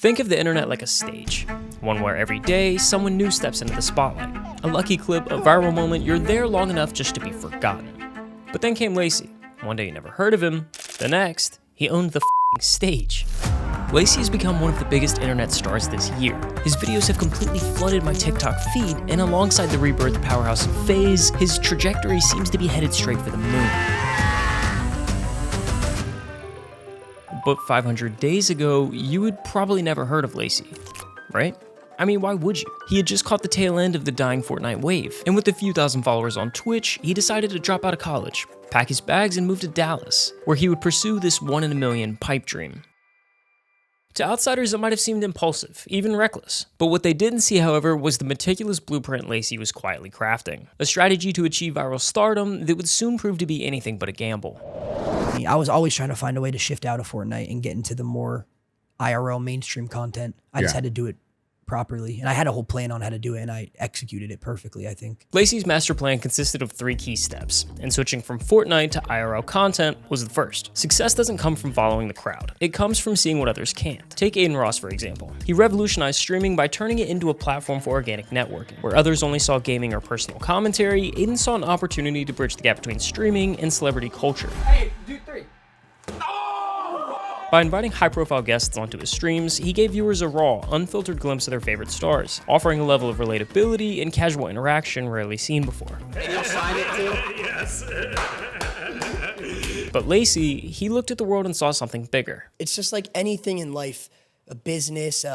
Think of the internet like a stage, one where every day someone new steps into the spotlight. A lucky clip, a viral moment, you're there long enough just to be forgotten. But then came Lacy. One day you never heard of him, the next, he owned the f***ing stage. Lacy has become one of the biggest internet stars this year. His videos have completely flooded my TikTok feed, and alongside the rebirth powerhouse of FaZe, his trajectory seems to be headed straight for the moon. But 500 days ago, you had probably never heard of Lacy, right? I mean, why would you? He had just caught the tail end of the dying Fortnite wave, and with a few thousand followers on Twitch, he decided to drop out of college, pack his bags, and move to Dallas, where he would pursue this 1 in a million pipe dream. To outsiders, it might have seemed impulsive, even reckless. But what they didn't see, however, was the meticulous blueprint Lacy was quietly crafting. A strategy to achieve viral stardom that would soon prove to be anything but a gamble. I was always trying to find a way to shift out of Fortnite and get into the more IRL mainstream content. I just had to do it properly. And I had a whole plan on how to do it, and I executed it perfectly, I think. Lacy's master plan consisted of 3 key steps, and switching from Fortnite to IRL content was the first. Success doesn't come from following the crowd. It comes from seeing what others can't. Take Aiden Ross, for example. He revolutionized streaming by turning it into a platform for organic networking. Where others only saw gaming or personal commentary, Aiden saw an opportunity to bridge the gap between streaming and celebrity culture. Hey, do 3. By inviting high-profile guests onto his streams, he gave viewers a raw, unfiltered glimpse of their favorite stars, offering a level of relatability and casual interaction rarely seen before. And you'll sign it too? Yes. But Lacy, he looked at the world and saw something bigger. It's just like anything in life, a business,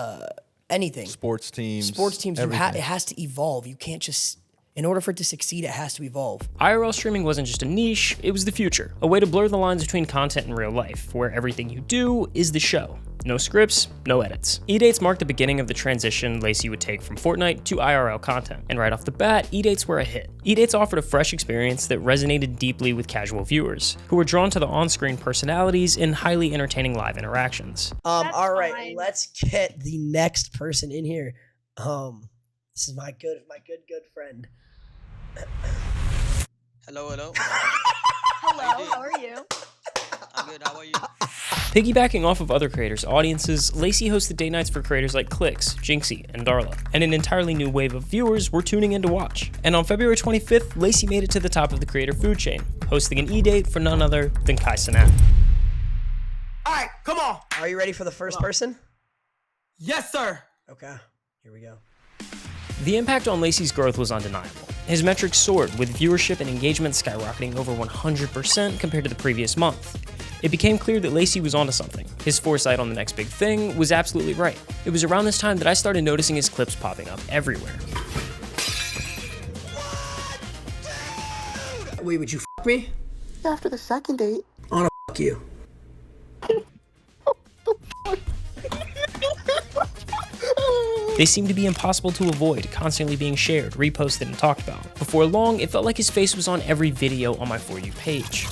anything. Sports teams. It has to evolve. You can't just, in order for it to succeed, it has to evolve. IRL streaming wasn't just a niche, it was the future. A way to blur the lines between content and real life, where everything you do is the show. No scripts, no edits. E-dates marked the beginning of the transition Lacy would take from Fortnite to IRL content. And right off the bat, E-dates were a hit. E-dates offered a fresh experience that resonated deeply with casual viewers, who were drawn to the on-screen personalities and highly entertaining live interactions. All right, let's get the next person in here. This is my good friend. Hello. Hello, how are you? I'm good, how are you? Piggybacking off of other creators' audiences, Lacy hosted date nights for creators like Clix, Jinxie, and Darla, and an entirely new wave of viewers were tuning in to watch. And on February 25th, Lacy made it to the top of the creator food chain, hosting an E-date for none other than Kai Cenat. All right, come on. Are you ready for the first person? Yes, sir. Okay, here we go. The impact on Lacy's growth was undeniable. His metrics soared, with viewership and engagement skyrocketing over 100% compared to the previous month. It became clear that Lacy was onto something. His foresight on the next big thing was absolutely right. It was around this time that I started noticing his clips popping up everywhere. Wait, would you f me? After the second date. I wanna f you. They seemed to be impossible to avoid, constantly being shared, reposted, and talked about. Before long, it felt like his face was on every video on my For You page.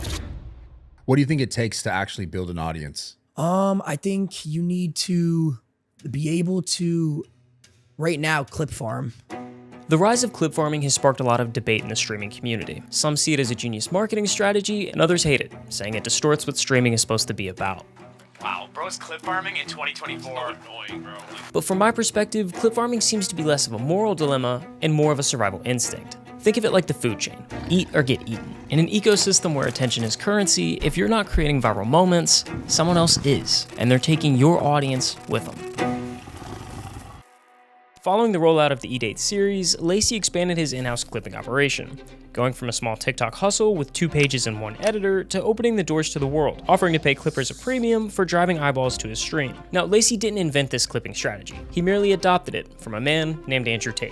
What do you think it takes to actually build an audience? I think you need to be able to, right now, clip farm. The rise of clip farming has sparked a lot of debate in the streaming community. Some see it as a genius marketing strategy, and others hate it, saying it distorts what streaming is supposed to be about. Wow, bro's clip farming in 2024. So annoying, bro. But from my perspective, clip farming seems to be less of a moral dilemma and more of a survival instinct. Think of it like the food chain. Eat or get eaten. In an ecosystem where attention is currency, if you're not creating viral moments, someone else is, and they're taking your audience with them. Following the rollout of the E-Date series, Lacy expanded his in-house clipping operation, going from a small TikTok hustle with 2 pages and 1 editor to opening the doors to the world, offering to pay clippers a premium for driving eyeballs to his stream. Now, Lacy didn't invent this clipping strategy. He merely adopted it from a man named Andrew Tate.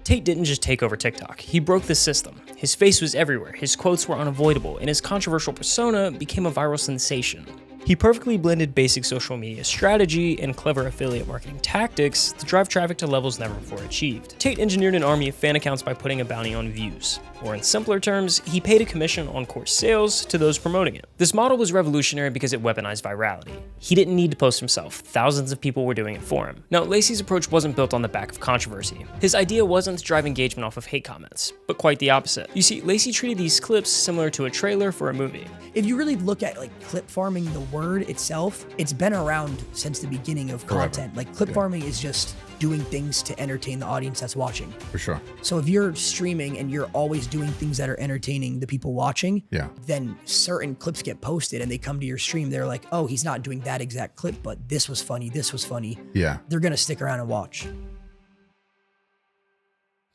Tate didn't just take over TikTok, he broke the system. His face was everywhere, his quotes were unavoidable, and his controversial persona became a viral sensation. He perfectly blended basic social media strategy and clever affiliate marketing tactics to drive traffic to levels never before achieved. Tate engineered an army of fan accounts by putting a bounty on views. Or in simpler terms, he paid a commission on course sales to those promoting it. This model was revolutionary because it weaponized virality. He didn't need to post himself, thousands of people were doing it for him. Now, Lacy's approach wasn't built on the back of controversy. His idea wasn't to drive engagement off of hate comments, but quite the opposite. You see, Lacy treated these clips similar to a trailer for a movie. If you really look at like clip farming the word itself, it's been around since the beginning of content. Like clip farming is just doing things to entertain the audience that's watching. For sure. So if you're streaming and you're always doing things that are entertaining the people watching, then certain clips get posted and they come to your stream. They're like, oh, he's not doing that exact clip, but this was funny. This was funny. Yeah. They're going to stick around and watch.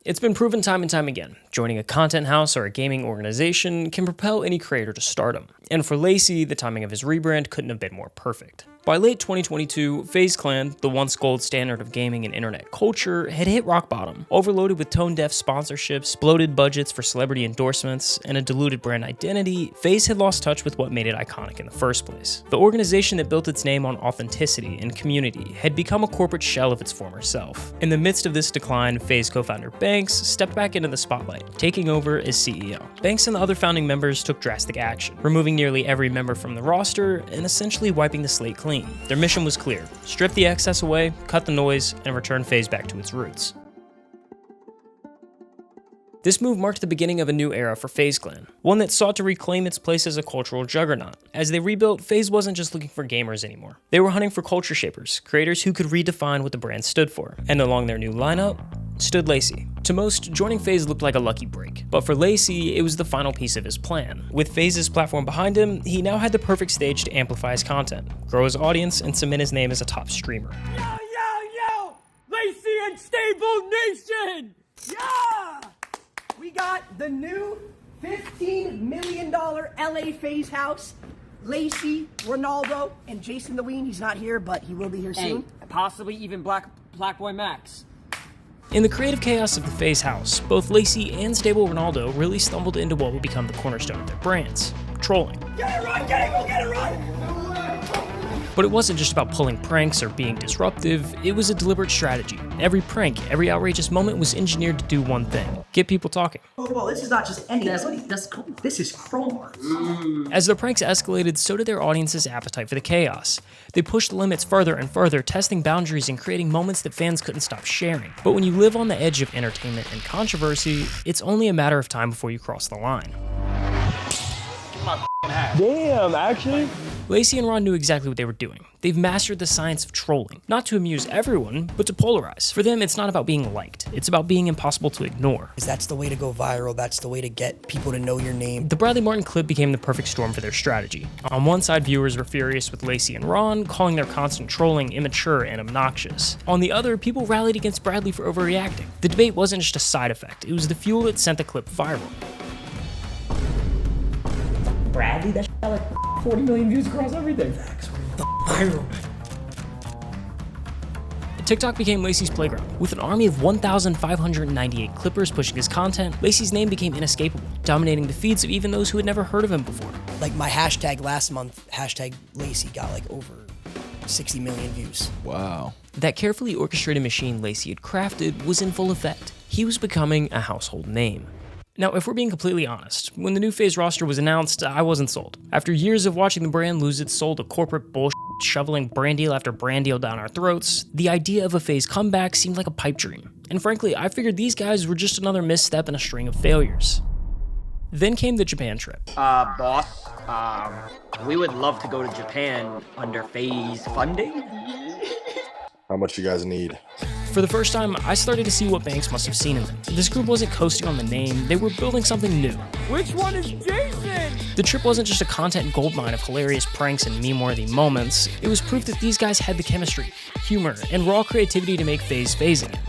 It's been proven time and time again, joining a content house or a gaming organization can propel any creator to stardom. And for Lacy, the timing of his rebrand couldn't have been more perfect. By late 2022, FaZe Clan, the once gold standard of gaming and internet culture, had hit rock bottom. Overloaded with tone-deaf sponsorships, bloated budgets for celebrity endorsements, and a diluted brand identity, FaZe had lost touch with what made it iconic in the first place. The organization that built its name on authenticity and community had become a corporate shell of its former self. In the midst of this decline, FaZe co-founder Banks stepped back into the spotlight, taking over as CEO. Banks and the other founding members took drastic action, removing nearly every member from the roster and essentially wiping the slate clean. Their mission was clear: strip the excess away, cut the noise, and return FaZe back to its roots. This move marked the beginning of a new era for FaZe Clan, one that sought to reclaim its place as a cultural juggernaut. As they rebuilt, FaZe wasn't just looking for gamers anymore. They were hunting for culture shapers, creators who could redefine what the brand stood for. And along their new lineup stood Lacy. To most, joining FaZe looked like a lucky break, but for Lacy, it was the final piece of his plan. With FaZe's platform behind him, he now had the perfect stage to amplify his content, grow his audience, and cement his name as a top streamer. Yo, yo, yo! Lacy and Stable Nation! Yeah! We got the new $15 million LA FaZe house. Lacy, Ronaldo, and Jason the Ween. He's not here, but he will be here soon. Possibly even Black Boy Max. In the creative chaos of the FaZe house, both Lacy and Stable Ronaldo really stumbled into what would become the cornerstone of their brands: trolling. Get it right, get it, go get it right! But it wasn't just about pulling pranks or being disruptive, it was a deliberate strategy. Every prank, every outrageous moment was engineered to do one thing: get people talking. Well, this is not just anybody. That's cool. This is Chrome. As the pranks escalated, so did their audience's appetite for the chaos. They pushed the limits further and further, testing boundaries and creating moments that fans couldn't stop sharing. But when you live on the edge of entertainment and controversy, it's only a matter of time before you cross the line. Damn, actually. Lacy and Ron knew exactly what they were doing. They've mastered the science of trolling, not to amuse everyone, but to polarize. For them, it's not about being liked, it's about being impossible to ignore. Because that's the way to go viral, that's the way to get people to know your name. The Bradley Martin clip became the perfect storm for their strategy. On one side, viewers were furious with Lacy and Ron, calling their constant trolling immature and obnoxious. On the other, people rallied against Bradley for overreacting. The debate wasn't just a side effect, it was the fuel that sent the clip viral. Bradley, that got like 40 million views across everything. Viral. TikTok became Lacy's playground. With an army of 1,598 clippers pushing his content, Lacy's name became inescapable, dominating the feeds of even those who had never heard of him before. Like my hashtag last month, hashtag Lacy, got like over 60 million views. Wow. That carefully orchestrated machine Lacy had crafted was in full effect. He was becoming a household name. Now, if we're being completely honest, when the new FaZe roster was announced, I wasn't sold. After years of watching the brand lose its soul to corporate bullshit, shoveling brand deal after brand deal down our throats, the idea of a FaZe comeback seemed like a pipe dream. And frankly, I figured these guys were just another misstep in a string of failures. Then came the Japan trip. Boss, we would love to go to Japan under FaZe funding. How much you guys need? For the first time, I started to see what Banks must have seen in them. This group wasn't coasting on the name, they were building something new. Which one is Jason? The trip wasn't just a content goldmine of hilarious pranks and meme-worthy moments, it was proof that these guys had the chemistry, humor, and raw creativity to make FaZe FaZe again.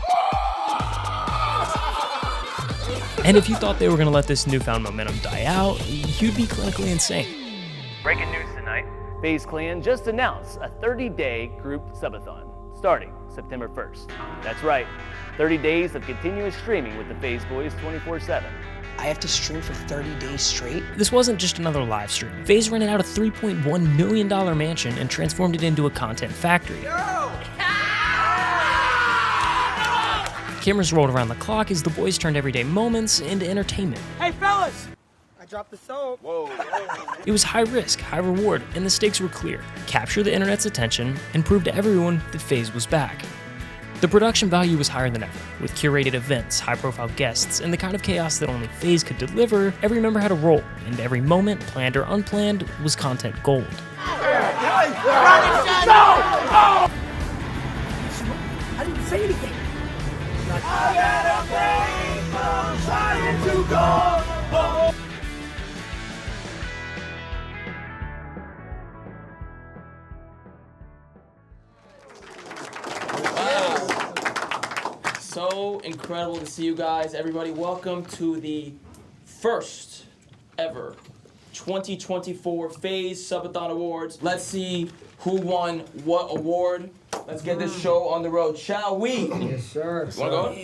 And if you thought they were going to let this newfound momentum die out, you'd be clinically insane. Breaking news tonight, FaZe Clan just announced a 30-day group subathon, starting September 1st. That's right, 30 days of continuous streaming with the FaZe Boys 24/7. I have to stream for 30 days straight? This wasn't just another live stream. FaZe rented out a $3.1 million mansion and transformed it into a content factory. Cameras rolled around the clock as the boys turned everyday moments into entertainment. Hey, fellas! I dropped the soap. Whoa. It was high risk, high reward, and the stakes were clear. Capture the internet's attention and prove to everyone that FaZe was back. The production value was higher than ever. With curated events, high-profile guests, and the kind of chaos that only FaZe could deliver, every member had a role, and every moment, planned or unplanned, was content gold. life! No! I didn't say anything. I got a rainbow trying to go. So incredible to see you guys. Everybody, welcome to the first ever 2024 FaZe Subathon Awards. Let's see who won what award. Let's get this show on the road, shall we? Yes, sir. Wanna go?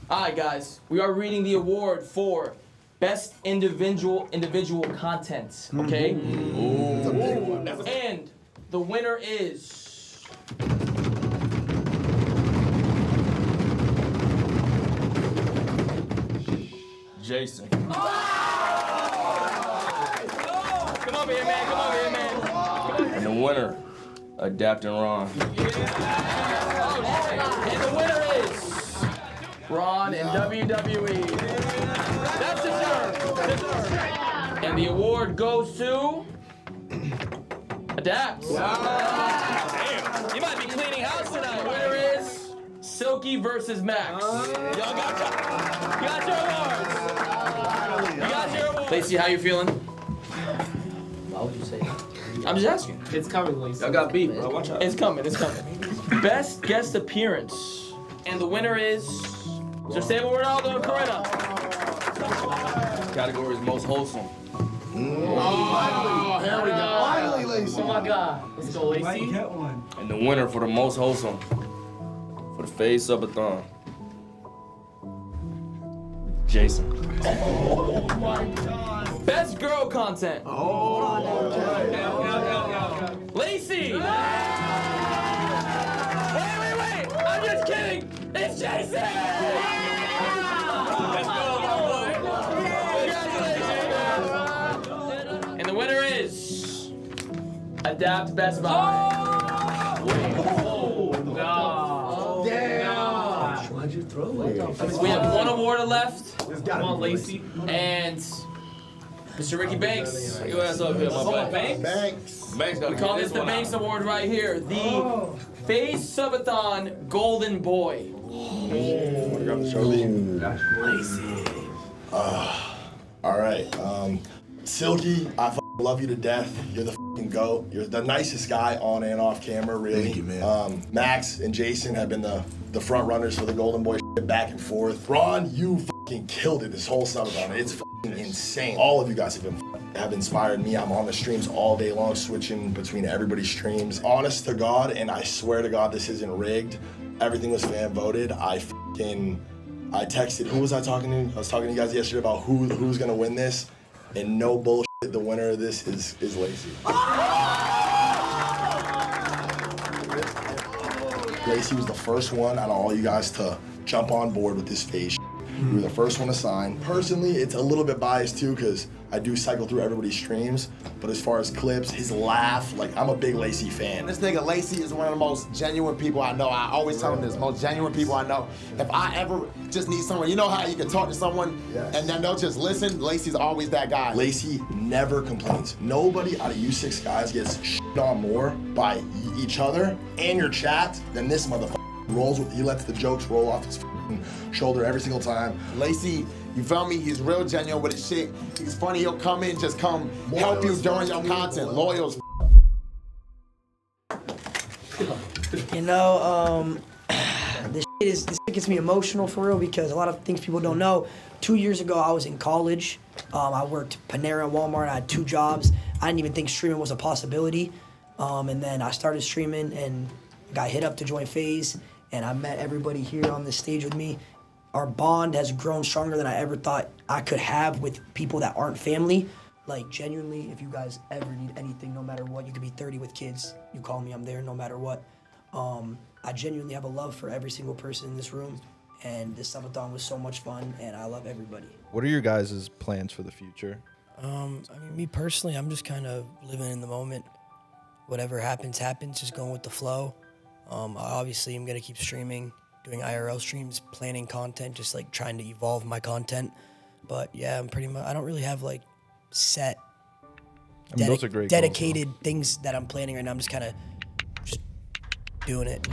All right, guys. We are reading the award for Best Individual Content, okay? And the winner is... Jason. Come over here, man. Come over here, man. And the winner, Adapting Ron. And the winner is Ron in WWE. That's deserved. And the award goes to Adapt. Damn. You might be cleaning house tonight. Winner is Silky versus Max. Y'all got your awards. You got your awards. Lacy, how you feeling? Why would you say that? I'm just asking. It's coming, Lacy. Y'all got beat, bro. Watch out. It's coming. Best guest appearance. And the winner is Justavo Ronaldo and Corinna. Category is most wholesome. Oh, here we go. Finally, Lacy. Oh my God. Let's go, Lacy. Get one. And the winner for the most wholesome for the FaZe Subathon, Jason. Oh my God. Best girl content. Lacy. Wait. I'm just kidding. It's Jason. Let's go, Congratulations. And the winner is Adapt Best Buy. No. Damn. Why'd you throw it? We have one award left. Come on, Lacy. And Mr. Ricky Banks. Your ass up here, my man. Banks. Banks gotta We call get this the one Banks out. Award right here. The FaZe Subathon Golden Boy. All right. Silky, I love you to death. You're the GOAT. You're the nicest guy on and off camera, really. Thank you, man. Max and Jason have been the front runners for the Golden Boy back and forth. Ron, you killed it this whole subathon. It's insane. All of you guys have inspired me. I'm on the streams all day long, switching between everybody's streams. Honest to God, and I swear to God, this isn't rigged. Everything was fan voted. I texted. Who was I talking to? I was talking to you guys yesterday about who's gonna win this, and no bullshit. The winner of this is Lacy. Lacy was the first one out of all you guys to jump on board with this FaZe. You were the first one to sign. Personally, it's a little bit biased too, because I do cycle through everybody's streams, but as far as clips, his laugh, like, I'm a big Lacy fan. This nigga Lacy is one of the most genuine people I know. I always tell him this, most genuine people I know. If I ever just need someone, you know how you can talk to someone and then they'll just listen? Lacy's always that guy. Lacy never complains. Nobody out of you 6 guys gets shit on more by each other and your chat than this motherfucker. He lets the jokes roll off his shoulder every single time. Lacy, you feel me? He's real genuine with his shit. He's funny. He'll come in, just come help you during your content. Loyal as You know, this shit gets me emotional for real, because a lot of things people don't know. 2 years ago, I was in college. I worked Panera and Walmart. I had 2 jobs. I didn't even think streaming was a possibility. And then I started streaming and got hit up to join FaZe. And I met everybody here on this stage with me. Our bond has grown stronger than I ever thought I could have with people that aren't family. Like, genuinely, if you guys ever need anything, no matter what, you could be 30 with kids, you call me, I'm there no matter what. I genuinely have a love for every single person in this room, and this subathon was so much fun, and I love everybody. What are your guys' plans for the future? I mean, me personally, I'm just kind of living in the moment. Whatever happens, happens, just going with the flow. Obviously, I'm gonna keep streaming, doing IRL streams, planning content, just like trying to evolve my content. But yeah, I don't really have like set mean, those are great goals, dedicated things that I'm planning right now. I'm just kind of doing it.